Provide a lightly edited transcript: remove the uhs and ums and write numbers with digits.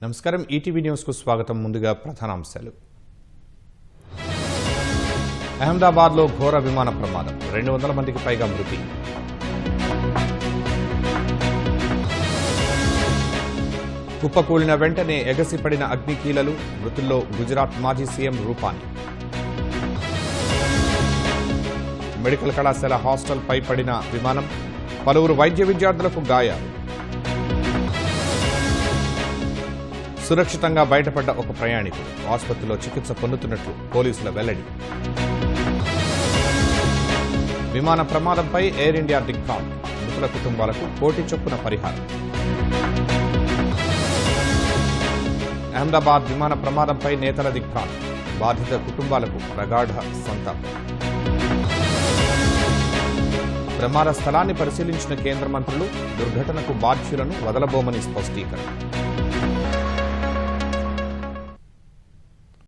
నమస్కారం ETV news కు స్వాగతం ముందుగా ప్రధానాంశాలు అహ్మదాబాద్ లో ఘోర విమాన ప్రమాదం 200 మందికి పైగా మృతి కుప్పకూలిన వెంటనే ఎగసిపడిన అగ్నికీలలు మృతుల్లో గుజరాత్ మాజీ సీఎం రూపానీ మెడికల్ కళాశాల హాస్టల్ పై పడిన విమానం పలువురు వైద్య విద్యార్థులకు గాయాలు సురక్షితంగా బయటపడ్డ ఒక ప్రయాణికుడు ఆసుపత్రిలో చికిత్స పొందుతున్నట్లు పోలీసుల వెల్లడి విమాన ప్రమాదంపై ఎయిర్ ఇండియా దిగ్భ్రాం మృతుల కుటుంబాలకు కోటి చొప్పున పరిహారం అహ్మదాబాద్ విమాన ప్రమాదంపై నేతల దిగ్భ్రాం బాధిత కుటుంబాలకు ప్రగాఢ సంతాపం ప్రమాద స్థలాన్ని పరిశీలించిన కేంద్ర మంత్రులు దుర్ఘటనకు బాధ్యులను వదలబోమని స్పష్టీకరణ